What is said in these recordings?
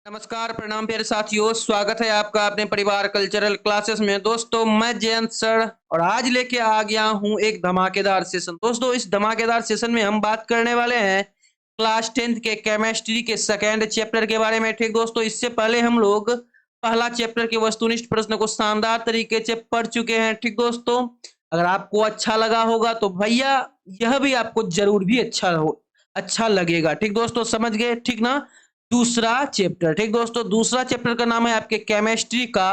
नमस्कार, प्रणाम प्यारे साथियों। स्वागत है आपका अपने परिवार कल्चरल क्लासेस में। दोस्तों, मैं जयंत सर और आज लेके आ गया हूँ एक धमाकेदार सेशन। दोस्तों, इस धमाकेदार सेशन में हम बात करने वाले हैं क्लास 10th के केमिस्ट्री के सेकेंड चैप्टर के बारे में। ठीक दोस्तों, इससे पहले हम लोग पहला चैप्टर के वस्तुनिष्ठ प्रश्न को शानदार तरीके से पढ़ चुके हैं। ठीक दोस्तों, अगर आपको अच्छा लगा होगा तो भैया यह भी आपको जरूर भी अच्छा लगेगा। ठीक दोस्तों, समझ गए? ठीक ना? दूसरा चैप्टर। ठीक दोस्तों, दूसरा चैप्टर का नाम है आपके केमिस्ट्री का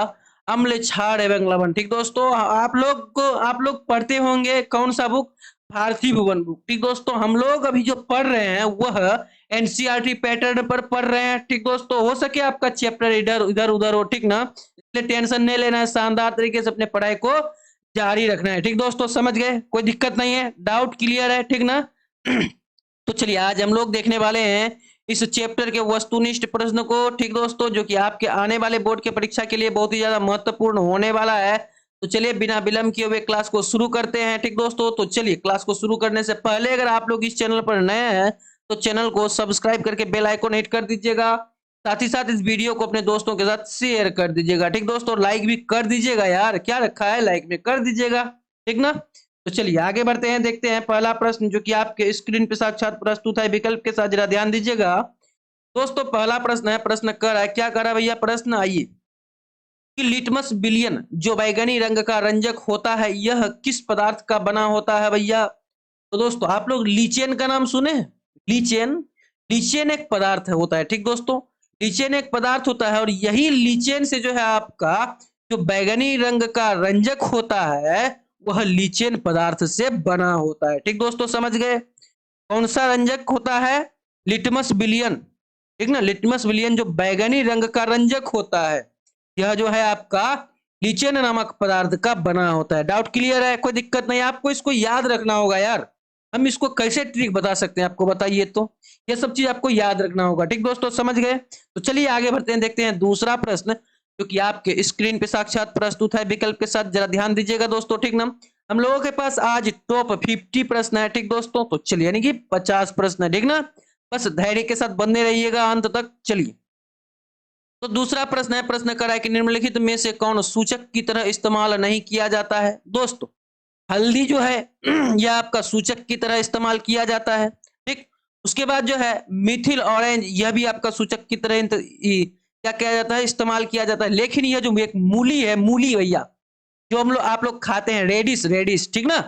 अम्ल क्षार एवं लवण। ठीक दोस्तों, आप लोग पढ़ते होंगे कौन सा बुक? भारती भुवन बुक। ठीक दोस्तों, हम लोग अभी जो पढ़ रहे हैं वह एनसीईआरटी पैटर्न पर पढ़ रहे हैं। ठीक दोस्तों, हो सके आपका चैप्टर इधर इधर उधर हो। ठीक ना? इसलिए टेंशन नहीं लेना है, शानदार तरीके से अपने पढ़ाई को जारी रखना है। ठीक दोस्तों, समझ गए? कोई दिक्कत नहीं है? डाउट क्लियर है? ठीक ना? तो चलिए, आज हम लोग देखने वाले हैं इस चैप्टर के वस्तुनिष्ठ प्रश्न को। ठीक दोस्तों, जो कि आपके आने वाले बोर्ड के परीक्षा के लिए बहुत ही ज्यादा महत्वपूर्ण होने वाला है। तो चलिए, बिना विलंब किए हुए क्लास को शुरू करते हैं। ठीक दोस्तों, तो चलिए, क्लास को शुरू करने से पहले अगर आप लोग इस चैनल पर नए हैं तो चैनल को सब्सक्राइब करके बेल आइकन हिट कर दीजिएगा। साथ ही साथ इस वीडियो को अपने दोस्तों के साथ शेयर कर दीजिएगा। ठीक दोस्तों, लाइक भी कर दीजिएगा यार, क्या रखा है, लाइक में कर दीजिएगा। ठीक ना? तो चलिए आगे बढ़ते हैं, देखते हैं पहला प्रश्न जो कि आपके स्क्रीन पे साक्षात प्रस्तुत है विकल्प के साथ। जरा ध्यान दीजिएगा दोस्तों। पहला प्रश्न है, प्रश्न कर रहा है, क्या कर रहा है भैया? प्रश्न आइए कि लिटमस विलियन जो बैगनी रंग का रंजक होता है यह किस पदार्थ का बना होता है भैया? तो दोस्तों, आप लोग लीचेन का नाम सुने हैं? लीचेन, लीचेन एक पदार्थ होता है। ठीक दोस्तों, लीचेन एक पदार्थ होता है और यही लीचेन से जो है आपका जो बैगनी रंग का रंजक होता है वह लीचेन पदार्थ से बना होता है। ठीक दोस्तों, समझ गए? कौन सा रंजक होता है? लिटमस विलियन। ठीक ना? लिटमस विलियन जो बैगनी रंग का रंजक होता है यह जो है आपका लीचेन नामक पदार्थ का बना होता है। डाउट क्लियर है? कोई दिक्कत नहीं? आपको इसको याद रखना होगा यार। हम इसको कैसे ट्रिक बता सकते हैं आपको, बताइए तो। ये सब चीज आपको याद रखना होगा। ठीक दोस्तों, समझ गए? तो चलिए आगे बढ़ते हैं, देखते हैं दूसरा प्रश्न जो कि आपके स्क्रीन पे साक्षात प्रस्तुत है विकल्प के साथ। जरा ध्यान दीजिएगा दोस्तों। ठीक ना? हम लोगों के पास आज टॉप 50 प्रश्न है। ठीक दोस्तों, तो चलिए, यानी कि 50 प्रश्न है। ठीक ना? बस धैर्य के साथ बने रहिएगा अंत तक। चलिए, तो दूसरा प्रश्न है, प्रश्न करा है कि निम्नलिखित में से कौन सूचक की तरह इस्तेमाल नहीं किया जाता है? दोस्तों, हल्दी जो है यह आपका सूचक की तरह इस्तेमाल किया जाता है। ठीक, उसके बाद जो है मिथिल ऑरेंज, यह भी आपका सूचक की तरह क्या किया जाता है? इस्तेमाल किया जाता है। लेकिन यह जो एक मूली है, मूली भैया, जो हम लोग आप लोग खाते हैं, रेडिश, रेडिश, ठीक ना,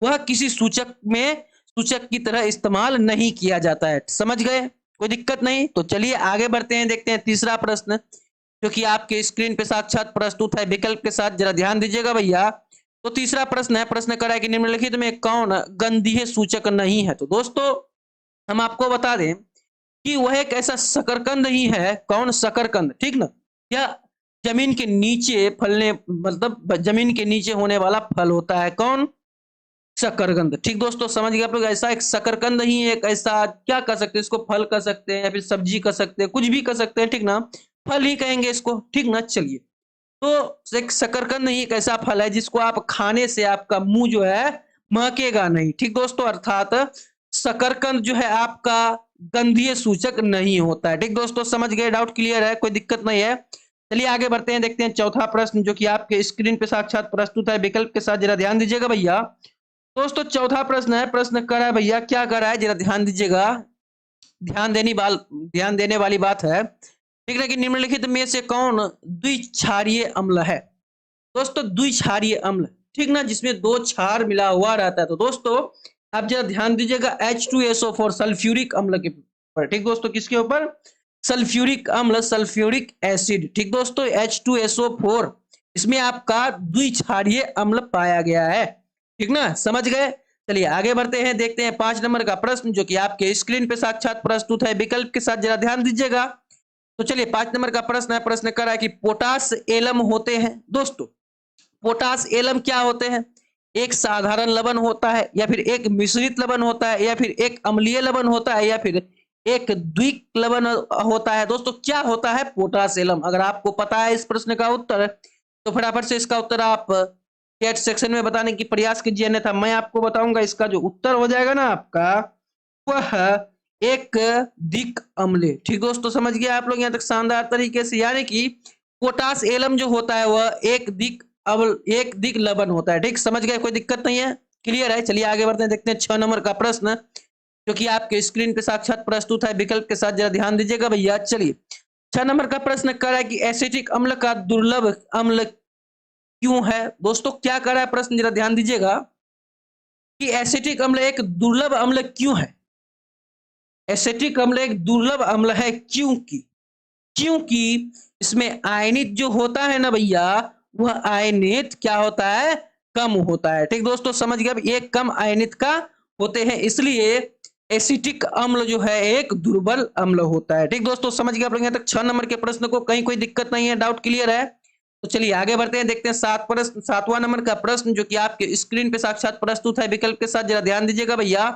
वह किसी सूचक में सूचक की तरह इस्तेमाल नहीं किया जाता है। समझ गए? कोई दिक्कत नहीं? तो चलिए आगे बढ़ते हैं, देखते हैं तीसरा प्रश्न जो कि आपके स्क्रीन पे साक्षात प्रस्तुत है विकल्प के साथ। जरा ध्यान दीजिएगा भैया। तो तीसरा प्रश्न है, प्रश्न करा है कि निम्नलिखित में कौन गंधीय सूचक नहीं है? तो दोस्तों, हम आपको बता दें कि वह एक ऐसा शकरकंद ही है। कौन? शकरकंद। ठीक ना? या जमीन के नीचे फलने, मतलब जमीन के नीचे होने वाला फल होता है। कौन? शकरकंद। ठीक दोस्तों, समझ गए आप लोग? ऐसा एक शकरकंद ही एक ऐसा, क्या कर सकते हैं इसको, फल कर सकते हैं या फिर सब्जी कर सकते हैं, कुछ भी कर सकते हैं। ठीक ना? फल ही कहेंगे इसको। ठीक ना? चलिए, तो एक शकरकंद ही एक ऐसा फल है जिसको आप खाने से आपका मुंह जो है महकेगा नहीं। ठीक दोस्तों, अर्थात शकरकंद जो है आपका गंधीय सूचक नहीं होता है। ठीक दोस्तों, समझ गए? डाउट क्लियर है? कोई दिक्कत नहीं है? चलिए आगे बढ़ते हैं, देखते हैं चौथा प्रश्न जो कि आपके स्क्रीन पे साक्षात प्रस्तुत है विकल्प के साथ। जरा ध्यान दीजिएगा भैया। दोस्तों, चौथा प्रश्न है, प्रश्न करा है भैया, क्या करा है? जरा ध्यान दीजिएगा। ध्यान देने वाली बात है। ठीक है कि निम्नलिखित में से कौन द्विक्षारीय अम्ल है? दोस्तों, द्विक्षारीय अम्ल, ठीक ना, जिसमें दो क्षार मिला हुआ रहता है। तो दोस्तों, आप जरा ध्यान दीजिएगा H2SO4 सल्फ्यूरिक अम्ल के ऊपर। ठीक दोस्तों, किसके ऊपर? सल्फ्यूरिक अम्ल, सल्फ्यूरिक एसिड। ठीक दोस्तों, H2SO4 इसमें आपका द्विक्षारीय अम्ल पाया गया है। ठीक ना? समझ गए? चलिए आगे बढ़ते हैं, देखते हैं 5 नंबर का प्रश्न जो कि आपके स्क्रीन पे साक्षात प्रस्तुत है विकल्प के साथ। जरा ध्यान दीजिएगा। तो चलिए, 5 नंबर का प्रश्न है, प्रश्न कर रहा है कि पोटास एलम होते हैं। दोस्तों, पोटास एलम क्या होते हैं? एक साधारण लवण होता है, या फिर एक मिश्रित लवण होता है, या फिर एक अम्लीय लवण होता है, या फिर एक द्विक लवण होता है? दोस्तों, क्या होता है पोटास एलम? अगर आपको पता है इस प्रश्न का उत्तर तो फटाफट से इसका उत्तर आप चैट सेक्शन में बताने की प्रयास कीजिए, अन्यथा मैं आपको बताऊंगा। इसका जो उत्तर हो जाएगा ना आपका, वह एक दिक अम्ल। ठीक दोस्तों, समझ गए आप लोग यहाँ तक शानदार तरीके से। यानी कि पोटास एलम जो होता है वह एक दिक लवण होता है। ठीक, समझ गए, कोई दिक्कत नहीं है, क्लियर है। चलिए आगे बढ़ते हैं, देखते हैं 6 नंबर का प्रश्न जो कि आपके स्क्रीन पे साक्षात प्रस्तुत है विकल्प के साथ, जरा ध्यान दीजिएगा भैया। चलिए 6 नंबर का प्रश्न कर रहा है कि एसिटिक अम्ल का दुर्लभ अम्ल क्यों है। दोस्तों क्या कर रहा है प्रश्न, जरा ध्यान दीजिएगा कि एसिटिक अम्ल एक दुर्लभ अम्ल क्यों है। एसिटिक अम्ल एक दुर्लभ अम्ल है क्योंकि क्योंकि इसमें आयनित जो होता है ना भैया, वह आयनित क्या होता है, कम होता है। ठीक दोस्तों, समझ गए, ये कम आयनित का होते हैं, इसलिए एसिटिक अम्ल जो है एक दुर्बल अम्ल होता है। ठीक दोस्तों, समझ गए आप लोग यहाँ तक 6 नंबर के प्रश्न को, कहीं कोई दिक्कत नहीं है, डाउट क्लियर है। तो चलिए आगे बढ़ते हैं, देखते हैं 7वां नंबर का प्रश्न जो कि आपके स्क्रीन पे साक्षात प्रस्तुत है विकल्प के साथ, जरा ध्यान दीजिएगा भैया।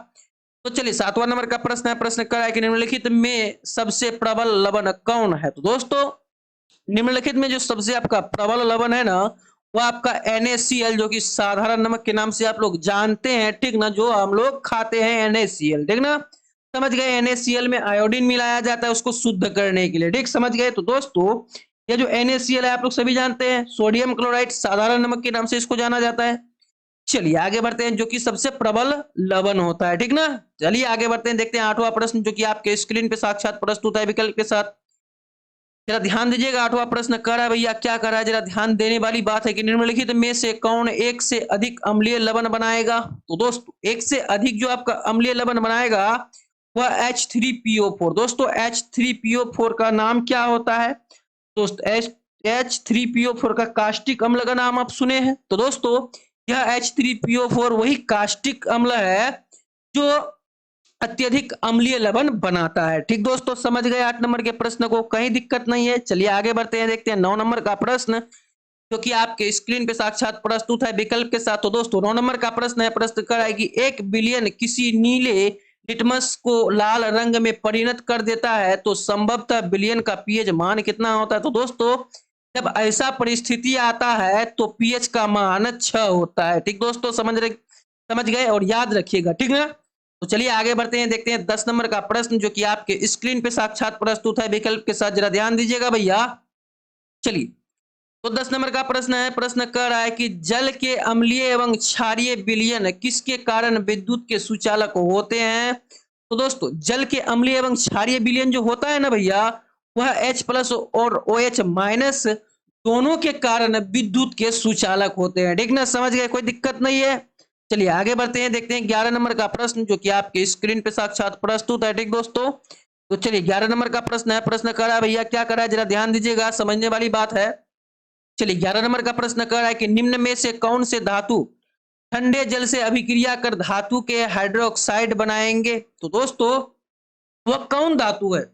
तो चलिए 7वां नंबर का प्रश्न है, प्रश्न कर रहा है कि निम्नलिखित में सबसे प्रबल लवण कौन है। तो दोस्तों निम्नलिखित में जो सबसे आपका प्रबल लवण है ना, वो आपका NaCl, जो कि साधारण नमक के नाम से आप लोग जानते हैं। ठीक ना, जो हम लोग खाते हैं NaCl, ठीक ना, समझ गए। NaCl में आयोडीन मिलाया जाता है उसको शुद्ध करने के लिए। ठीक, समझ गए। तो दोस्तों ये जो NaCl है आप लोग सभी जानते हैं, सोडियम क्लोराइड साधारण नमक के नाम से इसको जाना जाता है। चलिए आगे बढ़ते हैं, जो कि सबसे प्रबल लवण होता है। ठीक ना, चलिए आगे बढ़ते हैं, देखते हैं 8वां प्रश्न जो कि आपके स्क्रीन पे साक्षात प्रस्तुत है विकल्प के साथ, जरा ध्यान दीजिएगा। 8वां प्रश्न कर रहा है भैया, क्या कर रहा है, जरा ध्यान देने वाली बात है कि निम्नलिखित में से कौन एक से अधिक अम्लीय लवण बनाएगा। तो दोस्तों एक से अधिक जो आपका अम्लीय लवण बनाएगा वह H3PO4। दोस्तों H3PO4 का नाम क्या होता है। दोस्तों H3PO4 का कास्टिक अम्ल का नाम आप सुने हैं। तो दोस्तों यह H3PO4 वही कास्टिक अम्ल है जो अत्यधिक अम्लीय लवण बनाता है। ठीक दोस्तों, समझ गए 8 नंबर के प्रश्न को, कहीं दिक्कत नहीं है। चलिए आगे बढ़ते हैं, देखते हैं 9 नंबर का प्रश्न जो कि आपके स्क्रीन पे साक्षात प्रस्तुत है विकल्प के साथ। तो दोस्तों 9 नंबर का प्रश्न है, प्रश्न कर है कि 1 बिलियन किसी नीले लिटमस को लाल रंग में परिणत कर देता है तो संभवतः बिलियन का पीएच मान कितना होता है। तो दोस्तों जब ऐसा परिस्थिति आता है तो पीएच का मान 6 होता है। ठीक दोस्तों, समझ गए और याद रखिएगा, ठीक ना। तो चलिए आगे बढ़ते हैं, देखते हैं 10 नंबर का प्रश्न जो कि आपके स्क्रीन पे साक्षात प्रस्तुत है विकल्प के साथ, जरा ध्यान दीजिएगा भैया। चलिए तो 10 नंबर का प्रश्न है, प्रश्न कर रहा है कि जल के अम्लीय एवं क्षारीय विलयन किसके कारण विद्युत के सुचालक होते हैं। तो दोस्तों जल के अम्लीय एवं क्षारीय विलयन जो होता है ना भैया, वह H+ और OH- दोनों के कारण विद्युत के सुचालक होते हैं। ठीक ना, समझ गए, कोई दिक्कत नहीं है। चलिए आगे बढ़ते हैं, देखते हैं 11 नंबर का प्रश्न जो कि आपके स्क्रीन पे साक्षात प्रस्तुत है। ठीक दोस्तों, तो चलिए 11 नंबर का प्रश्न है, प्रश्न कर रहा है भैया, क्या कर रहा है, जरा ध्यान दीजिएगा, समझने वाली बात है। चलिए 11 नंबर का प्रश्न कर रहा है कि निम्न में से कौन से धातु ठंडे जल से अभिक्रिया कर धातु के हाइड्रोक्साइड बनाएंगे। तो दोस्तों वह कौन धातु है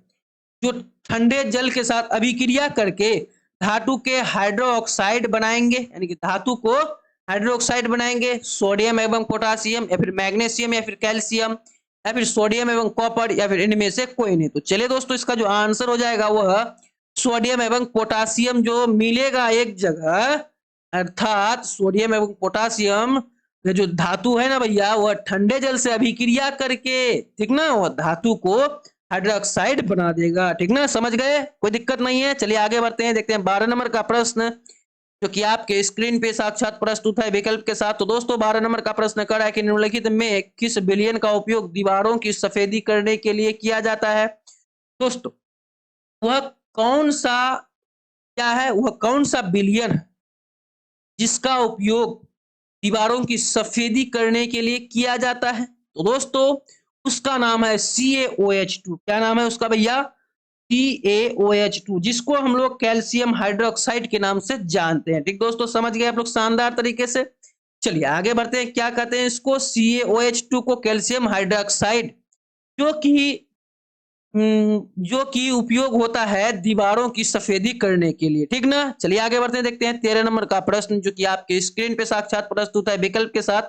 जो ठंडे जल के साथ अभिक्रिया करके धातु के हाइड्रोक्साइड बनाएंगे, यानी कि धातु को हाइड्रोक्साइड बनाएंगे। सोडियम एवं पोटासियम, या फिर मैग्नीशियम, या फिर कैल्शियम, या फिर सोडियम एवं कॉपर, या फिर इनमें से कोई नहीं। तो चलिए दोस्तों इसका जो आंसर हो जाएगा वह सोडियम एवं पोटासियम जो मिलेगा एक जगह, अर्थात सोडियम एवं पोटासियम जो धातु है ना भैया, वह ठंडे जल से अभिक्रिया करके, ठीक ना, वह धातु को हाइड्रोक्साइड बना देगा। ठीक ना, समझ गए, कोई दिक्कत नहीं है। चलिए आगे बढ़ते हैं, देखते हैं 12 नंबर का प्रश्न जो कि आपके स्क्रीन पे साक्षात प्रस्तुत है विकल्प के साथ। तो दोस्तों 12 नंबर का प्रश्न कर रहा है कि निम्नलिखित में किस विलयन का उपयोग दीवारों की सफेदी करने के लिए किया जाता है। दोस्तों वह कौन सा क्या है, वह कौन सा विलयन है जिसका उपयोग दीवारों की सफेदी करने के लिए किया जाता है। तो दोस्तों उसका नाम है CaOH2। क्या नाम है उसका भैया, CaOH2, जिसको हम लोग कैल्शियम हाइड्रोक्साइड के नाम से जानते हैं। ठीक दोस्तों, समझ गए आप लोग शानदार तरीके से। चलिए आगे बढ़ते हैं, क्या कहते हैं इसको, CaOH2 को कैल्शियम हाइड्रोक्साइड जो कि जो कि उपयोग होता है दीवारों की सफेदी करने के लिए। ठीक ना, चलिए आगे बढ़ते हैं, देखते हैं 13 नंबर का प्रश्न जो कि आपके स्क्रीन पे साक्षात प्रस्तुत है विकल्प के साथ,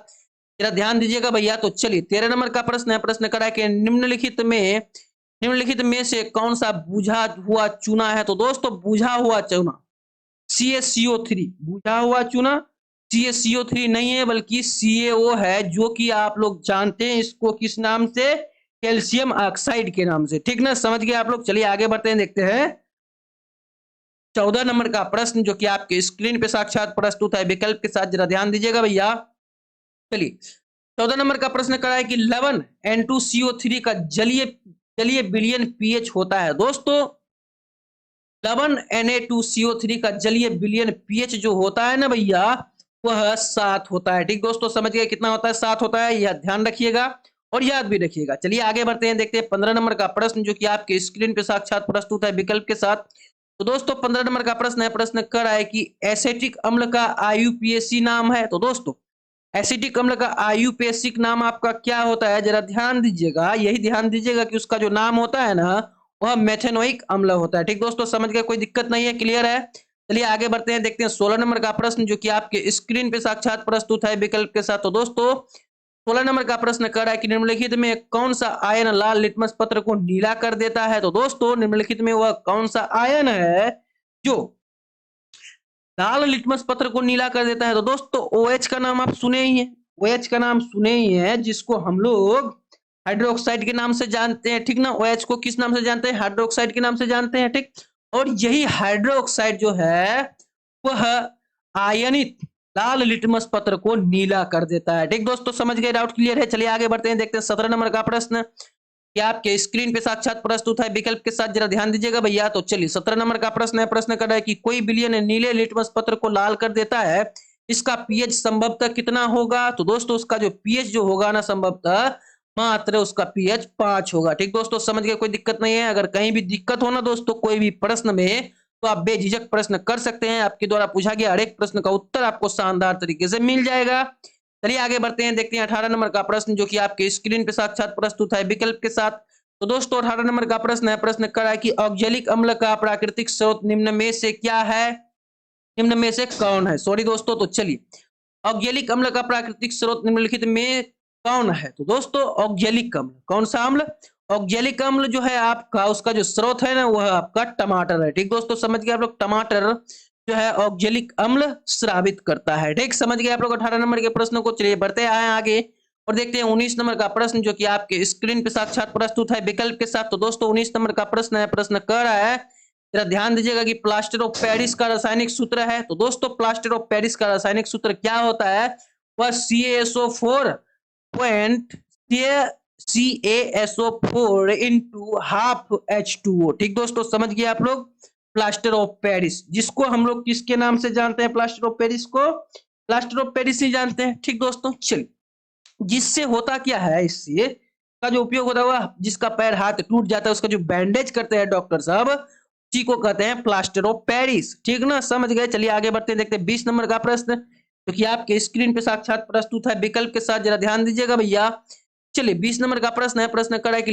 जरा ध्यान दीजिएगा भैया। तो चलिए 13 नंबर का प्रश्न है, प्रश्न करा है कि निम्नलिखित में से कौन सा बुझा हुआ चूना है। तो दोस्तों बुझा हुआ चूना CaCO3, बुझा हुआ चूना CaCO3 नहीं है बल्कि CaO है, जो कि आप लोग जानते हैं इसको किस नाम से, कैल्शियम ऑक्साइड के नाम से, ठीक ना, समझ गए आप लोग। चलिए आगे बढ़ते हैं, देखते हैं 14 नंबर का प्रश्न जो कि आपके स्क्रीन पे साक्षात प्रस्तुत है विकल्प के साथ, जरा ध्यान दीजिएगा भैया। चलिए 14 नंबर का प्रश्न करा है कि लवण N2CO3 का जलीय जलीय विलयन पीएच होता है। दोस्तों लवण Na2CO3 का जलीय विलयन पीएच जो होता है ना भैया, वह 7 होता है। ठीक दोस्तों, समझ गए कितना होता है, 7 होता है, यह ध्यान रखिएगा और याद भी रखिएगा। चलिए आगे बढ़ते हैं, देखते हैं 15 नंबर का प्रश्न जो कि आपके स्क्रीन पे साक्षात प्रस्तुत है विकल्प के साथ। तो दोस्तों 15 नंबर का प्रश्न है, प्रश्न कर रहा है कि एसिटिक अम्ल का आईयूपीएसी नाम है। तो दोस्तों एसिटिक अम्ल का आईयूपीएसी नाम आपका क्या होता है, जरा ध्यान दीजिएगा, यही ध्यान दीजिएगा कि उसका जो नाम होता है ना, वह मेथेनोइक अम्ल होता है। ठीक दोस्तों, समझ गए, कोई दिक्कत नहीं है, क्लियर है। चलिए आगे बढ़ते हैं, देखते हैं 16 नंबर का प्रश्न जो कि आपके स्क्रीन पे साक्षात प्रस्तुत है विकल्प के साथ। तो दोस्तों 16 नंबर का प्रश्न कर रहा है कि निम्नलिखित में कौन सा आयन लाल लिटमस पत्र को नीला कर देता है। तो दोस्तों निम्नलिखित में वह कौन सा आयन है जो लाल लिटमस पत्र को नीला कर देता है। तो दोस्तों OH का नाम आप सुने ही हैं, OH का नाम सुने ही हैं, जिसको हम लोग हाइड्रोक्साइड के नाम से जानते हैं। ठीक ना, OH को किस नाम से जानते हैं, हाइड्रोक्साइड के नाम से जानते हैं। ठीक, और यही हाइड्रोक्साइड जो है वह आयनित लाल लिटमस पत्र को नीला कर देता है। ठीक दोस्तों, समझ गए, डाउट क्लियर है। चलिए आगे बढ़ते हैं, देखते हैं 17 नंबर का प्रश्न क्या आपके स्क्रीन पे साक्षात प्रस्तुत है विकल्प के साथ, जरा ध्यान दीजिएगा भैया। तो चलिए 17 नंबर का प्रश्न है, प्रश्न कर रहा है कि कोई विलयन नीले लिटमस पत्र को लाल कर देता है, इसका पीएच संभवतः कितना होगा। तो दोस्तों उसका जो पीएच जो होगा ना, संभवतः मात्र उसका पीएच 5 होगा। ठीक दोस्तों, समझ गए, कोई दिक्कत नहीं है। अगर कहीं भी दिक्कत हो ना दोस्तों कोई भी प्रश्न में, तो आप बेझिझक प्रश्न कर सकते हैं, आपके द्वारा पूछा गया हर एक प्रश्न का उत्तर आपको शानदार तरीके से मिल जाएगा। चलिए आगे बढ़ते हैं, देखते हैं 18 नंबर का प्रश्न जो कि आपके स्क्रीन पे साक्षात प्रस्तुत है विकल्प के साथ। तो दोस्तों 18 नंबर का प्रश्न है, प्रश्न कर रहा है कि ऑक्जेलिक अम्ल का प्राकृतिक स्रोत निम्न में से क्या है, निम्न में से कौन है। सॉरी दोस्तों, तो चलिए ऑक्जेलिक अम्ल का प्राकृतिक स्रोत निम्नलिखित में कौन है। तो दोस्तों ऑक्जेलिक अम्ल, कौन सा अम्ल, ऑक्जेलिक अम्ल जो है आपका, उसका जो स्रोत है ना, वह आपका टमाटर है। ठीक दोस्तों, समझ गए आप लोग, टमाटर जो है ऑक्जेलिक अम्ल स्रावित करता है। ठीक, समझ गए आप लोग 18 नंबर के प्रश्न को। चलिए बढ़ते आए आगे और देखते हैं 19 नंबर का प्रश्न जो कि आपके स्क्रीन पे साक्षात प्रस्तुत है विकल्प के साथ। तो दोस्तों 19 नंबर का प्रश्न है, प्रश्न कर रहा है, जरा ध्यान दीजिएगा कि प्लास्टर ऑफ पेरिस का रासायनिक सूत्र है। तो दोस्तों प्लास्टर ऑफ पेरिस का रासायनिक सूत्र क्या होता है, वह CaSO4 point CaSO4 into half H2O। ठीक दोस्तों, समझ गए आप लोग, प्लास्टर ऑफ पेरिस, जिसको हम लोग किसके नाम से जानते हैं, प्लास्टर ऑफ पेरिस को प्लास्टर ऑफ पेरिस ही जानते हैं। ठीक दोस्तों, चलिए जिससे होता क्या है, इससे का जो उपयोग होता है वह, जिसका पैर हाथ टूट जाता है उसका जो बैंडेज करते हैं डॉक्टर साहब, उसी को कहते हैं प्लास्टर ऑफ पेरिस। ठीक ना, समझ गए। चलिए आगे बढ़ते हैं, देखते हैं 20 नंबर का प्रश्न जो कि आपके स्क्रीन पे साक्षात प्रस्तुत है विकल्प के साथ, जरा ध्यान दीजिएगा भैया। चलिए 20 नंबर का प्रश्न है, प्रश्न कर रहा है कि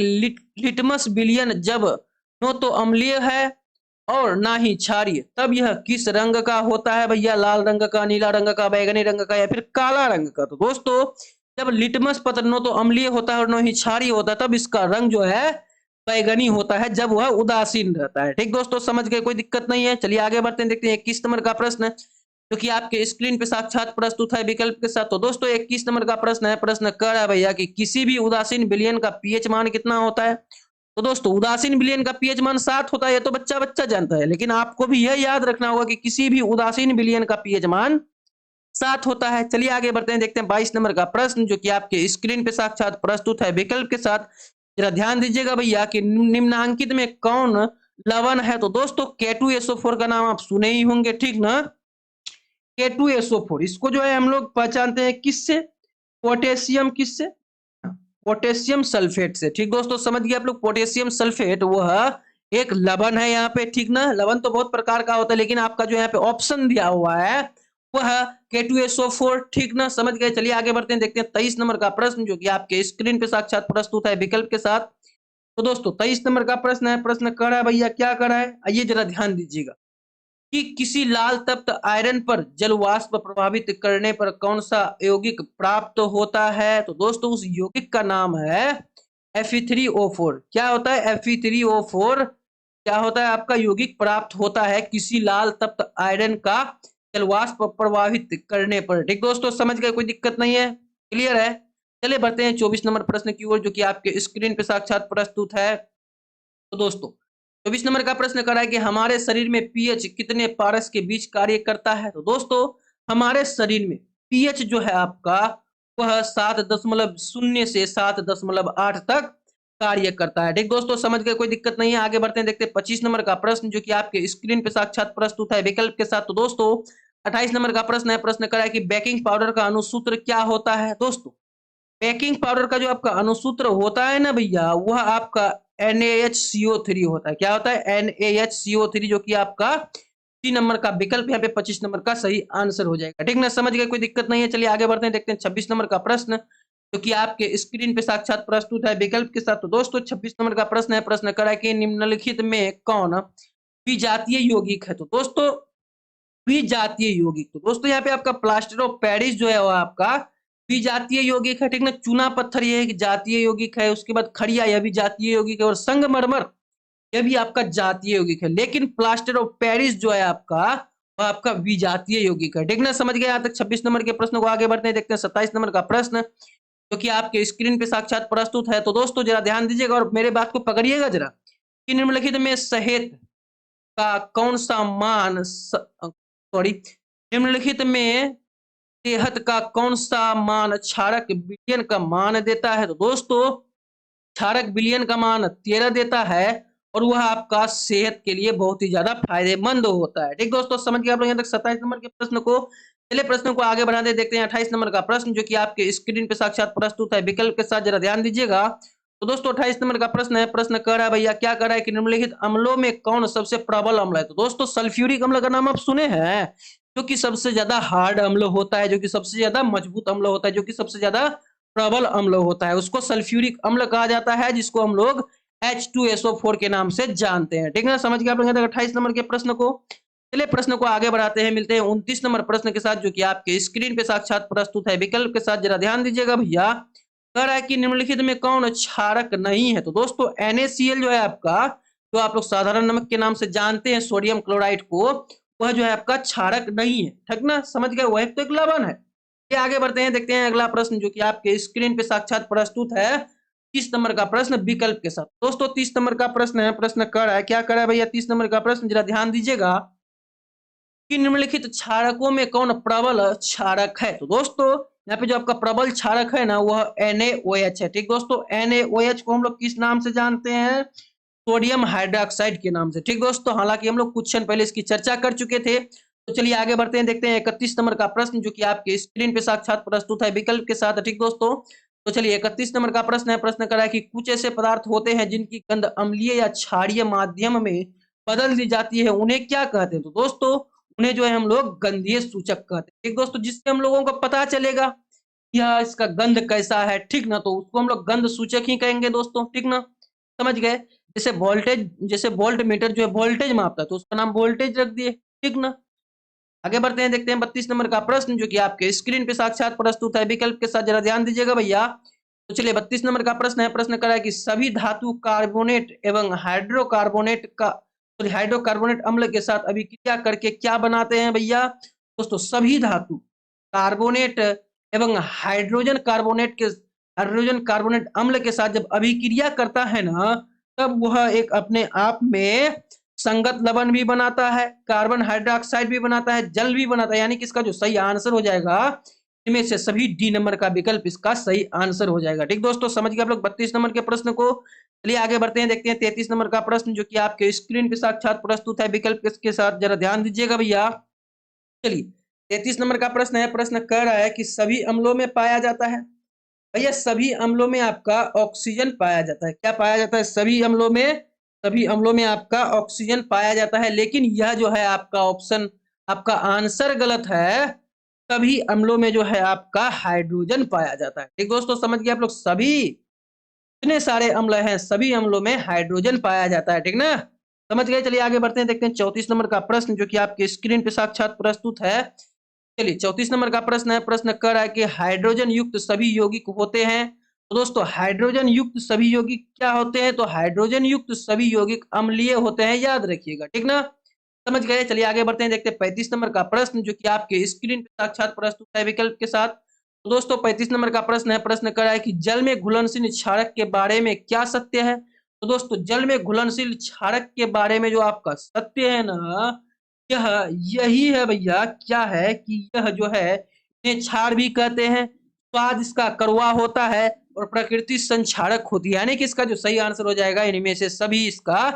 लिटमस विलयन जब न तो अम्लीय है और ना ही क्षारीय, तब यह किस रंग का होता है भैया, लाल रंग का, नीला रंग का, बैगनी रंग का, या फिर काला रंग का। तो दोस्तों जब लिटमस पत्र न तो अम्लीय होता है और न ही क्षारीय होता है, तब इसका रंग जो है बैगनी होता है, जब वह उदासीन रहता है। ठीक दोस्तों, समझ गए, कोई दिक्कत नहीं है। चलिए आगे बढ़ते हैं, देखते हैं 21 नंबर का प्रश्न जो कि आपके स्क्रीन पे साक्षात प्रस्तुत है विकल्प के साथ। तो दोस्तों 21 नंबर का प्रश्न है, प्रश्न कर रहा है भैया कि किसी भी उदासीन विलयन का पीएच मान कितना होता है। तो दोस्तों उदासीन विलयन का पीएच मान 7 होता है, ये तो बच्चा बच्चा जानता है, लेकिन आपको भी यह याद रखना होगा कि किसी भी उदासीन विलयन का पीएच मान 7 होता है। चलिए आगे बढ़ते हैं, देखते हैं 22 नंबर का प्रश्न जो कि आपके स्क्रीन पे साक्षात प्रस्तुत है विकल्प के साथ, जरा ध्यान दीजिएगा भैया कि निम्नांकित में कौन लवण है। तो दोस्तों K2SO4 का नाम आप सुने ही होंगे, ठीक ना, K2SO4, इसको जो है हम लोग पहचानते हैं किससे, पोटेशियम, किससे, पोटेशियम सल्फेट से। ठीक दोस्तों, समझ गए आप लोग, पोटेशियम सल्फेट वह एक लवण है यहाँ पे। ठीक ना, लवण तो बहुत प्रकार का होता है, लेकिन आपका जो यहाँ पे ऑप्शन दिया हुआ है वह K2SO4। ठीक ना, समझ गए। चलिए आगे बढ़ते हैं, देखते हैं 23 नंबर का प्रश्न जो कि आपके स्क्रीन पे साक्षात प्रस्तुत है विकल्प के साथ। तो दोस्तों 23 नंबर का प्रश्न है, प्रश्न कर रहा है भैया, क्या कर रहा है, आइए जरा ध्यान दीजिएगा कि किसी लाल तप्त आयरन पर जल वाष्प प्रभावित करने पर कौन सा यौगिक प्राप्त होता है। तो दोस्तों उस यौगिक का नाम है Fe3O4। क्या होता है Fe3O4, क्या होता है आपका यौगिक प्राप्त होता है किसी लाल तप्त आयरन का जल वाष्प प्रभावित करने पर। ठीक दोस्तों, समझ गए, कोई दिक्कत नहीं है, क्लियर है। चलिए बढ़ते हैं 24 नंबर प्रश्न की ओर, जो कि आपके स्क्रीन पे साक्षात प्रस्तुत है। तो दोस्तों 24 नंबर का प्रश्न करा है कि हमारे शरीर में पीएच कितने पारस के बीच कार्य करता है। तो दोस्तों हमारे शरीर में पीएच जो है आपका वह 7.0 से 7.8 तक कार्य करता है। ठीक दोस्तों, समझ गए, कोई दिक्कत नहीं है। आगे बढ़ते हैं, देखते हैं 25 नंबर का प्रश्न, जो कि आपके स्क्रीन पे साक्षात प्रस्तुत है विकल्प के साथ। तो दोस्तों 28 नंबर का प्रश्न है, प्रश्न करा है कि बेकिंग पाउडर का अणुसूत्र क्या होता है। दोस्तों बेकिंग पाउडर का जो आपका अणुसूत्र होता है ना भैया, वह आपका NaHCO3 होता है। क्या होता है? NaHCO3, जो कि आपका 3 नंबर का विकल्प यहाँ पे 25 नंबर का सही आंसर हो जाएगा। ठीक ना, समझ गए, कोई दिक्कत नहीं है। चलिए आगे बढ़ते हैं, देखते हैं 26 नंबर का प्रश्न, जो कि आपके स्क्रीन पे साक्षात प्रस्तुत है विकल्प के साथ। तो दोस्तों 26 नंबर का प्रश्न है, प्रश्न करा है कि निम्नलिखित में कौन विजातीय यौगिक है। तो दोस्तों विजातीय यौगिक, तो दोस्तों यहाँ पे आपका प्लास्टर ऑफ पेरिस जो है वो आपका विजातीय यौगिक है। ठीक ना, चूना पत्थर ये एक जातीय यौगिक है, उसके बाद खड़िया यह भी जातीय यौगिक है, और संगमरमर यह भी आपका जातीय यौगिक है। लेकिन प्लास्टर ऑफ पेरिस जो है आपका वह आपका विजातीय यौगिक है। ठीक ना, समझ गए यहाँ तक 26 नंबर के प्रश्न को। आगे बढ़ते हैं, देखते हैं 27 नंबर का प्रश्न, जो कि आपके स्क्रीन पे साक्षात प्रस्तुत है। तो दोस्तों जरा ध्यान दीजिएगा और मेरे बात को पकड़िएगा जरा, कि निम्नलिखित में शहद का कौन सा मान सॉरी निम्नलिखित में सेहत का कौन सा मान क्षारक विलयन का मान देता है। तो दोस्तों क्षारक विलयन का मान 13 देता है, और वह आपका सेहत के लिए बहुत ही ज्यादा फायदेमंद होता है। ठीक दोस्तों, समझ गए आप लोग यहाँ तक 27 नंबर के प्रश्न को। चलिए प्रश्न को आगे बढ़ाते देखते हैं 28 नंबर का प्रश्न, जो कि आपके स्क्रीन पे साक्षात प्रस्तुत है विकल्प के साथ। जरा ध्यान दीजिएगा। तो दोस्तों 28 नंबर का प्रश्न है, प्रश्न कह रहा है भैया, क्या कह रहा है कि निम्नलिखित अम्लों में कौन सबसे प्रबल अम्ल है। तो दोस्तों सल्फ्यूरिक अम्ल का नाम आप सुने हैं, जो कि सबसे ज्यादा हार्ड अम्ल होता है, जो कि सबसे ज्यादा मजबूत अम्ल होता है, जो कि सबसे ज्यादा प्रबल अम्ल होता है, उसको सल्फ्यूरिक अम्ल कहा जाता है, जिसको हम लोग H2SO4 के नाम से जानते हैं। ठीक है ना, समझ गए आप लोग 28 नंबर के प्रश्न को। चलिए प्रश्न को आगे बढ़ाते हैं, मिलते हैं 29 नंबर प्रश्न के साथ, जो कि आपके स्क्रीन पे साक्षात प्रस्तुत है विकल्प के साथ। जरा ध्यान दीजिएगा भैया, कह रहा है कि निम्नलिखित में कौन क्षारक नहीं है। तो दोस्तों NaCl जो है आपका, जो आप लोग साधारण नमक के नाम से जानते हैं सोडियम क्लोराइड को, वह जो है आपका क्षारक नहीं है। ठीक ना, समझ गए, वह तो एक लवण है। ये आगे बढ़ते हैं, देखते हैं अगला प्रश्न, जो कि आपके स्क्रीन पे साक्षात प्रस्तुत है 30 नंबर का प्रश्न विकल्प के साथ। दोस्तों 30 नंबर का प्रश्न है, प्रश्न कर रहा है, क्या कर रहा है भैया 30 नंबर का प्रश्न, जरा ध्यान दीजिएगा, कि निम्नलिखित क्षारकों में कौन प्रबल क्षारक है। तो दोस्तों यहाँ पे जो आपका प्रबल क्षारक है ना, वह NaOH है। ठीक दोस्तों, NaOH को हम लोग किस नाम से जानते हैं? सोडियम हाइड्रोक्साइड के नाम से। ठीक दोस्तों, हालांकि हम लोग कुछ क्षण पहले इसकी चर्चा कर चुके थे। तो चलिए आगे बढ़ते हैं, देखते हैं 31 नंबर का प्रश्न, जो कि आपके स्क्रीन पे साक्षात प्रस्तुत है विकल्प के साथ। ठीक दोस्तों, तो चलिए 31 नंबर का प्रश्न है, प्रश्न करा है कि कुछ ऐसे पदार्थ होते हैं जिनकी गंध अम्लीय या क्षारीय माध्यम में बदल दी जाती है, उन्हें क्या कहते हैं। तो दोस्तों उन्हें जो है हम लोग गंधीय सूचक कहते हैं। ठीक दोस्तों, जिससे हम लोगों को पता चलेगा यह इसका गंध कैसा है, ठीक ना, तो उसको हम लोग गंध सूचक ही कहेंगे दोस्तों। ठीक ना, समझ गए। जैसे वोल्टेज, जैसे वोल्ट मीटर जो है वोल्टेज मापता है, तो उसका नाम वोल्टेज रख दिए। ठीक ना, आगे बढ़ते हैं, देखते हैं 32 नंबर का प्रश्न, जो कि आपके स्क्रीन पे साक्षात प्रस्तुत है विकल्प के साथ। जरा ध्यान दीजिएगा भैया। तो चलिए 32 नंबर का प्रश्न है, प्रश्न करा है कि सभी धातु कार्बोनेट एवं हाइड्रोकार्बोनेट का हाइड्रोकार्बोनेट अम्ल के साथ अभिक्रिया करके क्या बनाते हैं भैया। दोस्तों सभी धातु कार्बोनेट एवं हाइड्रोजन कार्बोनेट अम्ल के साथ जब अभिक्रिया करता है ना, तब वह एक अपने आप में संगत लवण भी बनाता है, कार्बन हाइड्रोक्साइड भी बनाता है, जल भी बनाता है। यानी कि इसका जो सही आंसर हो जाएगा, इनमें से सभी डी नंबर का विकल्प इसका सही आंसर हो जाएगा। ठीक दोस्तों, समझ गए आप लोग 32 नंबर के प्रश्न को। चलिए आगे बढ़ते हैं, देखते हैं 33 नंबर का प्रश्न, जो कि आपके स्क्रीन पे साक्षात प्रस्तुत है विकल्प के साथ। जरा ध्यान दीजिएगा भैया। चलिए 33 नंबर का प्रश्न है, प्रश्न कह रहा है कि सभी अम्लों में पाया जाता है। भैया सभी अम्लों में आपका ऑक्सीजन पाया जाता है। क्या पाया जाता है? सभी अम्लों में आपका ऑक्सीजन पाया जाता है। लेकिन यह जो है आपका ऑप्शन, आपका आंसर गलत है। सभी अम्लों में जो है आपका हाइड्रोजन पाया जाता है। ठीक दोस्तों, समझ गए आप लोग, सभी इतने सारे अम्ल हैं, सभी अम्लों में हाइड्रोजन पाया जाता है। ठीक ना, समझ गए। चलिए आगे बढ़ते हैं, देखते हैं 34 नंबर का प्रश्न, जो कि आपके स्क्रीन पे साक्षात प्रस्तुत है। चलिए 34 नंबर का प्रश्न है, प्रश्न कर रहा है कि हाइड्रोजन युक्त सभी यौगिक होते हैं। तो दोस्तों हाइड्रोजन युक्त सभी यौगिक क्या होते हैं? तो हाइड्रोजन युक्त सभी यौगिक अम्लीय होते हैं, याद रखिएगा। ठीक ना, समझ गए। चलिए आगे बढ़ते हैं, देखते हैं 35 नंबर का प्रश्न, जो कि आपके स्क्रीन पे साक्षात प्रस्तुत है विकल्प के साथ। तो दोस्तों 35 नंबर का प्रश्न है, प्रश्न कर रहा है कि जल में घुलनशील क्षारक के बारे में क्या सत्य है। तो दोस्तों जल में घुलनशील क्षारक के बारे में जो आपका सत्य है ना, यह यही है भैया, क्या है कि यह जो है इन्हें क्षार भी कहते हैं, स्वाद इसका कड़वा होता है और प्रकृति संक्षारक होती है। यानी कि इसका जो सही आंसर हो जाएगा इनमें से सभी इसका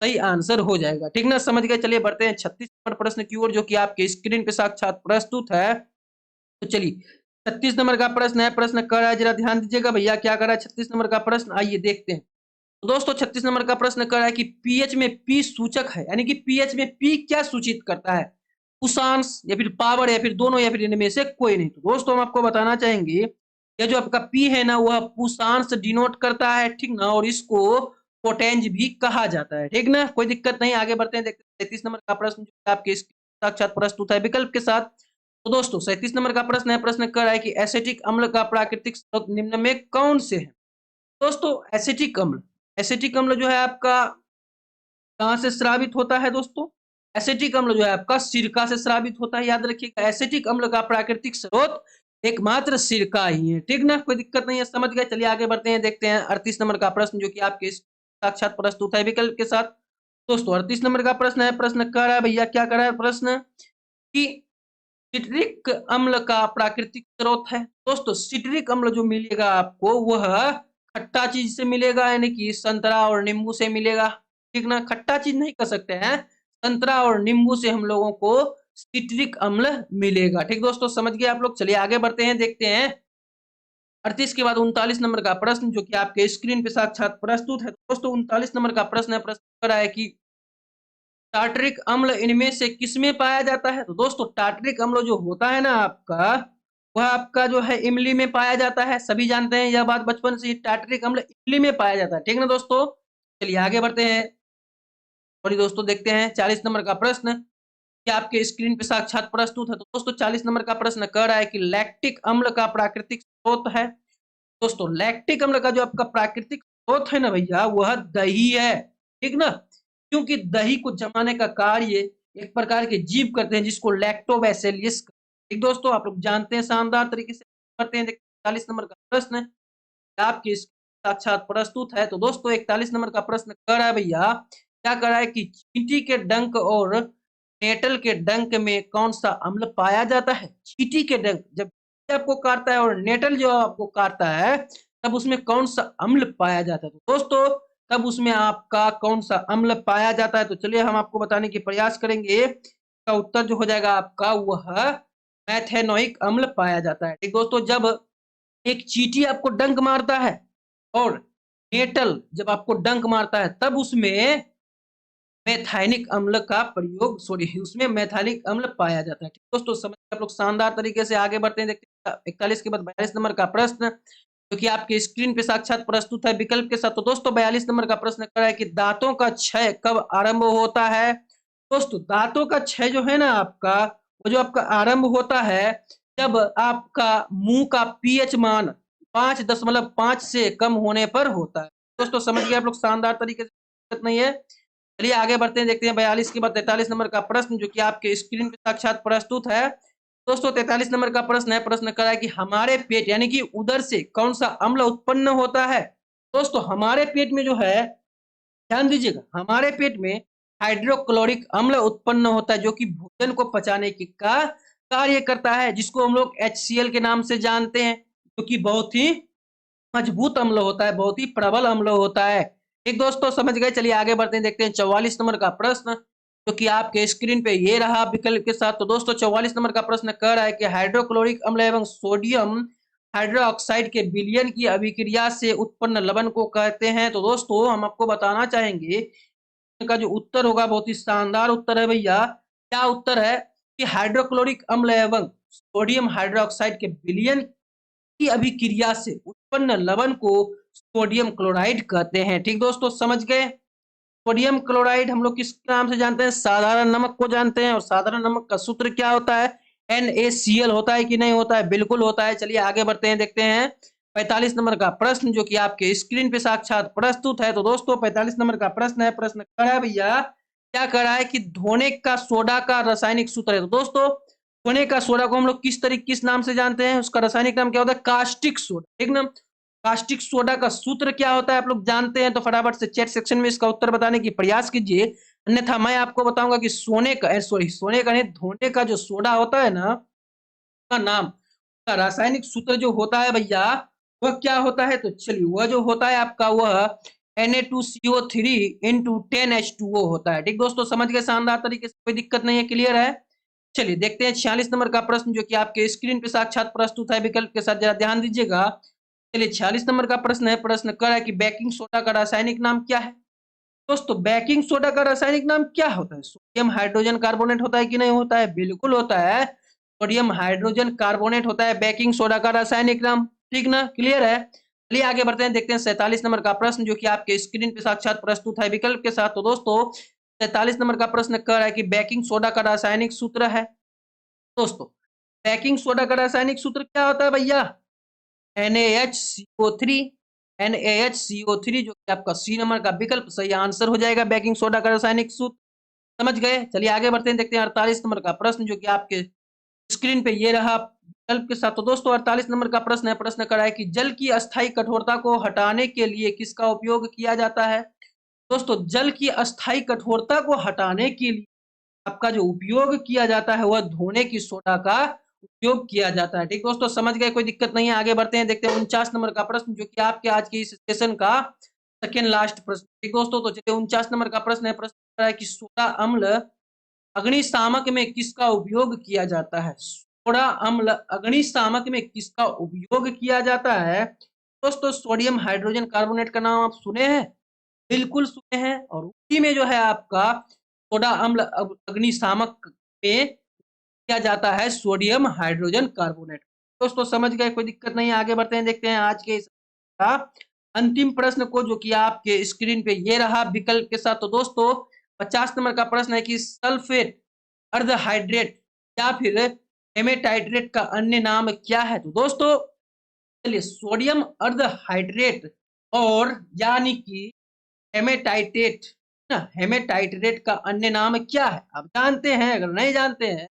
सही आंसर हो जाएगा। ठीक ना, समझ गए। चलिए बढ़ते हैं 36 नंबर प्रश्न की ओर, जो कि आपके स्क्रीन पे साक्षात प्रस्तुत है। तो चलिए 36 नंबर का प्रश्न है, प्रश्न कर रहा है, जरा ध्यान दीजिएगा भैया क्या कर रहा है 36 नंबर का प्रश्न, आइए देखते हैं। तो दोस्तों 36 नंबर का प्रश्न कर रहा है कि पीएच में पी सूचक है, यानी कि पीएच में पी क्या सूचित करता है, उषांश या फिर पावर या फिर दोनों या फिर इनमें से कोई नहीं। तो दोस्तों हम आपको बताना चाहेंगे ये जो आपका पी है ना वह उषांश डिनोट करता है, ठीक ना, और इसको पोटेंज भी कहा जाता है। ठीक ना, कोई दिक्कत नहीं, आगे बढ़ते हैं, देखते हैं 33 नंबर का प्रश्न जो आपके साक्षात प्रस्तुत है विकल्प के साथ। तो दोस्तों 37 नंबर का प्रश्न है, प्रश्न कर रहा है कि एसिटिक अम्ल का प्राकृतिक स्रोत निम्न में कौन से है। दोस्तों एसिटिक अम्ल जो है आपका कहाँ से स्रावित होता है दोस्तों, एसिटिक अम्ल जो है आपका सिरका से स्रावित होता है। याद रखिएगा एसिटिक अम्ल का प्राकृतिक स्रोत एकमात्र सिरका ही है। ठीक ना, कोई दिक्कत नहीं है, समझ गए। चलिए आगे बढ़ते हैं, देखते हैं 38 नंबर का प्रश्न जो कि आपके साक्षात प्रस्तुत है विकल्प के साथ। दोस्तों 38 नंबर का प्रश्न है, प्रश्न कर रहा है भैया क्या कर रहा है प्रश्न कि सिट्रिक अम्ल का प्राकृतिक स्रोत है। दोस्तों सिट्रिक अम्ल जो मिलेगा आपको वह खट्टा चीज से मिलेगा, यानी कि संतरा और नींबू से मिलेगा। ठीक ना, खट्टा चीज नहीं कर सकते हैं, संतरा और नींबू से हम लोगों को सिट्रिक अम्ल मिलेगा। ठीक दोस्तों, समझ गए आप लोग। चलिए आगे बढ़ते हैं, देखते हैं 38 के बाद 39 नंबर का प्रश्न जो कि आपके स्क्रीन पे साक्षात प्रस्तुत है। दोस्तों 39 नंबर का प्रश्न है, प्रश्न कर रहा है कि टार्टरिक अम्ल इनमें से किसमें पाया जाता है। तो दोस्तों टार्टरिक अम्ल जो होता है ना आपका, वह आपका जो है इमली में पाया जाता है। सभी जानते हैं यह बात बचपन से ही, टार्टरिक अम्ल इमली में पाया जाता है। ठीक ना दोस्तों, चलिए आगे बढ़ते हैं और दोस्तों देखते हैं 40 नंबर का प्रश्न कि आपके स्क्रीन पे साक्षात प्रस्तुत है। तो दोस्तों 40 नंबर का प्रश्न कह रहा है कि लैक्टिक अम्ल का प्राकृतिक स्रोत है। दोस्तों लैक्टिक अम्ल का जो आपका प्राकृतिक स्रोत है ना भैया, वह दही है। ठीक ना, क्योंकि दही को जमाने का कार्य एक प्रकार के जीव करते हैं जिसको लैक्टोबैसिलस। ठीक दोस्तों, आप लोग जानते हैं, शानदार तरीके से करते हैं। 41 नंबर का प्रश्न आपके साक्षात प्रस्तुत है। तो दोस्तों 41 नंबर का प्रश्न कर रहा है भैया क्या कर रहा है कि चींटी के डंक और नेटल के डंक में कौन सा अम्ल पाया जाता है। चींटी के डंक जब चींटी आपको काटता है और नेटल जो आपको काटता है तब उसमें कौन सा अम्ल पाया जाता है। तो दोस्तों तब उसमें आपका कौन सा अम्ल पाया जाता है, तो चलिए हम आपको बताने की प्रयास करेंगे। इसका उत्तर जो हो जाएगा आपका वह मैथेनोइक अम्ल पाया जाता है। ठीक दोस्तों, जब एक चींटी आपको डंक मारता है और नेटल जब आपको डंक मारता है तब उसमें मैथाइनिक अम्ल का प्रयोग उसमें मैथाइनिक अम्ल पाया जाता है। ठीक दोस्तों, समझ आप लोग शानदार तरीके से आगे बढ़ते हैं, देखते हैं 41 के बाद 42 नंबर का प्रश्न जो कि आपके स्क्रीन पे साक्षात प्रस्तुत है विकल्प के साथ। तो दोस्तों 42 नंबर का प्रश्न कर रहा है कि दांतों का क्षय कब आरंभ होता है। दोस्तों दांतों का क्षय जो है ना आपका, वो जो आपका आरंभ होता है जब आपका मुंह का पीएच मान 5.5 से कम होने पर होता है। दोस्तों समझ गए आप लोग, शानदार तरीके से, दिक्कत नहीं है। चलिए आगे बढ़ते हैं, देखते हैं 42 के बाद 43 नंबर का प्रश्न जो कि आपके स्क्रीन पे साक्षात प्रस्तुत है। दोस्तों 43 नंबर का प्रश्न है, प्रश्न करा है कि हमारे पेट यानी कि उदर से कौन सा अम्ल उत्पन्न होता है। दोस्तों हमारे पेट में जो है, ध्यान दीजिएगा, हमारे पेट में हाइड्रोक्लोरिक अम्ल उत्पन्न होता है जो कि भोजन को पचाने की का कार्य करता है, जिसको हम लोग HCl के नाम से जानते हैं, जो कि बहुत ही मजबूत अम्ल होता है, बहुत ही प्रबल अम्ल होता है। एक दोस्तों समझ गए। चलिए आगे बढ़ते हैं, देखते हैं 44 नंबर का प्रश्न जो कि आपके स्क्रीन पे ये रहा विकल्प के साथ। तो दोस्तों 44 नंबर का प्रश्न कह रहा है कि हाइड्रोक्लोरिक अम्ल एवं सोडियम हाइड्रोक्साइड के विलयन की अभिक्रिया से उत्पन्न लवण को कहते हैं। तो दोस्तों हम आपको बताना चाहेंगे का जो उत्तर होगा बहुत ही शानदार उत्तर है भैया। क्या उत्तर है कि हाइड्रोक्लोरिक अम्ल एवं सोडियम हाइड्रोक्साइड के विलयन की अभिक्रिया से उत्पन्न लवण को सोडियम क्लोराइड कहते हैं। ठीक दोस्तों, समझ गए। सोडियम क्लोराइड हम लोग किस नाम से जानते हैं, साधारण नमक को जानते हैं, और साधारण नमक का सूत्र क्या होता है, NaCl होता है कि नहीं होता है, बिल्कुल होता है। चलिए आगे बढ़ते हैं, देखते हैं 45 नंबर का प्रश्न जो कि आपके स्क्रीन पे साक्षात प्रस्तुत है। तो दोस्तों 45 नंबर का प्रश्न है, प्रश्न क्या है भैया, क्या कह रहा है कि धोने का सोडा का रासायनिक सूत्र है। तो दोस्तों सोने का सोडा को हम लोग किस नाम से जानते हैं, उसका रासायनिक नाम क्या होता है, कास्टिक सोडा, ठीक ना। कास्टिक सोडा का सूत्र क्या होता है आप लोग जानते हैं, तो फटाफट से चैट सेक्शन में इसका उत्तर बताने की प्रयास कीजिए, अन्यथा मैं आपको बताऊंगा कि सोने का नहीं, धोने का जो सोडा होता है ना, का नाम, का रासायनिक सूत्र जो होता है भैया, वह क्या होता है, तो चलिए वह जो होता है आपका, वह Na2CO3 इंटू 10H2O होता है। ठीक दोस्तों, समझ गए शानदार तरीके से, कोई दिक्कत नहीं है, क्लियर है। चलिए देखते हैं 46 नंबर का प्रश्न, जो कि आपके स्क्रीन पे साक्षात प्रस्तुत है विकल्प के साथ, जरा ध्यान दीजिएगा। चलिए 46 नंबर का प्रश्न है, प्रश्न कर रहा है कि बेकिंग सोडा का रासायनिक नाम क्या है। दोस्तों बेकिंग सोडा का रासायनिक नाम क्या होता है, सोडियम हाइड्रोजन कार्बोनेट होता है कि नहीं होता है, बिल्कुल होता है, सोडियम हाइड्रोजन कार्बोनेट होता है बेकिंग सोडा का रासायनिक नाम, ठीक ना, क्लियर है। चलिए आगे बढ़ते हैं, देखते हैं 47 नंबर का प्रश्न, जो कि आपके स्क्रीन पे साक्षात प्रस्तुत है विकल्प के साथ। तो दोस्तों 47 नंबर का प्रश्न कह रहा है कि बेकिंग सोडा का रासायनिक सूत्र है। दोस्तों बेकिंग सोडा का रासायनिक सूत्र क्या होता है भैया, NaHCO3, NaHCO3, जो कि आपका सी नंबर का विकल्प सही आंसर हो जाएगा बेकिंग सोडा का रासायनिक सूत्र, समझ गए। चलिए आगे बढ़ते हैं, देखते हैं 48 नंबर का प्रश्न, जो कि आपके स्क्रीन पे ये रहा विकल्प के साथ। तो दोस्तों 48 नंबर का प्रश्न है, प्रश्न करा है कि जल की अस्थायी कठोरता को हटाने के लिए किसका उपयोग किया जाता है। दोस्तों जल की अस्थायी कठोरता को हटाने के लिए आपका जो उपयोग किया जाता है, वह धोने की सोडा का उपयोग किया जाता है। ठीक दोस्तों, समझ गए, कोई दिक्कत नहीं है। आगे बढ़ते हैं, देखते हैं 49 नंबर का प्रश्न, जो कि आपके आज के इस सेशन का सेकेंड लास्ट प्रश्न। ठीक दोस्तों, तो चलिए 49 नंबर का प्रश्न है, प्रश्न है कि सोडा अम्ल अग्निशामक में किसका उपयोग किया जाता है। सोडा अम्ल अग्निशामक में किसका उपयोग किया जाता है। दोस्तों सोडियम हाइड्रोजन कार्बोनेट का नाम आप सुने हैं, बिल्कुल सुने हैं, और उसी में जो है आपका सोडा अम्ल अग्निशामक में किया जाता है सोडियम हाइड्रोजन कार्बोनेट। दोस्तों समझ गए, कोई दिक्कत नहीं है। आगे बढ़ते हैं, देखते हैं आज के इस का अंतिम प्रश्न को, जो कि आपके स्क्रीन पे ये रहा विकल्प के साथ। तो दोस्तों 50 नंबर का प्रश्न है कि सल्फेट अर्धहाइड्रेट या फिर हेमेटाइट्रेट का अन्य नाम क्या है। तो दोस्तों चलिए सोडियम अर्धहाइड्रेट और यानी कि हेमेटाइटेट ना, हेमेटाइट्रेट का अन्य नाम क्या है आप जानते हैं, अगर नहीं जानते हैं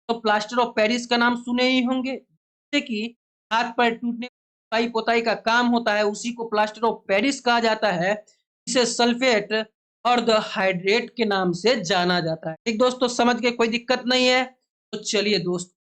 तो प्लास्टर ऑफ पेरिस का नाम सुने ही होंगे, जैसे कि हाथ पैर टूटने पुताई पोताई का काम होता है, उसी को प्लास्टर ऑफ पेरिस कहा जाता है, इसे सल्फेट अर्धहाइड्रेट के नाम से जाना जाता है। ठीक दोस्तों, समझ के कोई दिक्कत नहीं है। तो चलिए दोस्तों,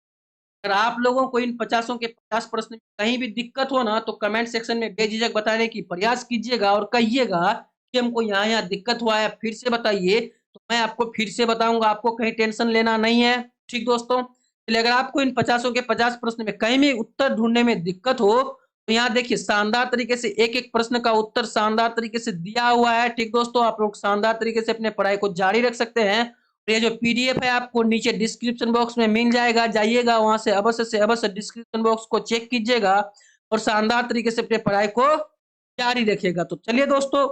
अगर आप लोगों को इन 50 के 50 प्रश्न में कहीं भी दिक्कत हो ना, तो कमेंट सेक्शन में बेझिझक बताने की प्रयास कीजिएगा और कहिएगा कि हमको यहाँ यहाँ दिक्कत हुआ है, फिर से बताइए, तो मैं आपको फिर से बताऊंगा, आपको कहीं टेंशन लेना नहीं है। ठीक दोस्तों, चलिए अगर आपको इन 50 के 50 प्रश्न में कहीं भी उत्तर ढूंढने में दिक्कत हो, तो यहाँ देखिए शानदार तरीके से एक एक प्रश्न का उत्तर शानदार तरीके से दिया हुआ है। ठीक दोस्तों, आप लोग शानदार तरीके से अपने पढ़ाई को जारी रख सकते हैं। ये जो पीडीएफ है आपको नीचे डिस्क्रिप्शन बॉक्स में मिल जाएगा, जाइएगा वहां से अवश्य डिस्क्रिप्शन बॉक्स को चेक कीजिएगा और शानदार तरीके से अपने पढ़ाई को जारी रखिएगा। तो चलिए दोस्तों,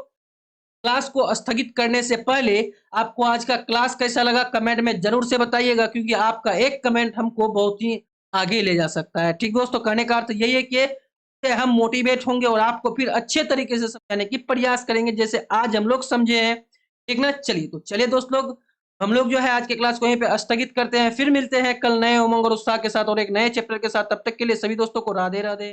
क्लास को स्थगित करने से पहले आपको आज का क्लास कैसा लगा कमेंट में जरूर से बताइएगा, क्योंकि आपका एक कमेंट हमको बहुत ही आगे ले जा सकता है। ठीक दोस्तों, कहने का अर्थ यही है कि हम मोटिवेट होंगे और आपको फिर अच्छे तरीके से समझाने की प्रयास करेंगे, जैसे आज हम लोग समझे हैं। ठीक ना, चलिए तो चलिए दोस्त लोग, हम लोग जो है आज के क्लास को यहीं पे स्थगित करते हैं, फिर मिलते हैं कल नए उमंग और उत्साह के साथ और एक नए चैप्टर के साथ। तब तक के लिए सभी दोस्तों को राधे राधे।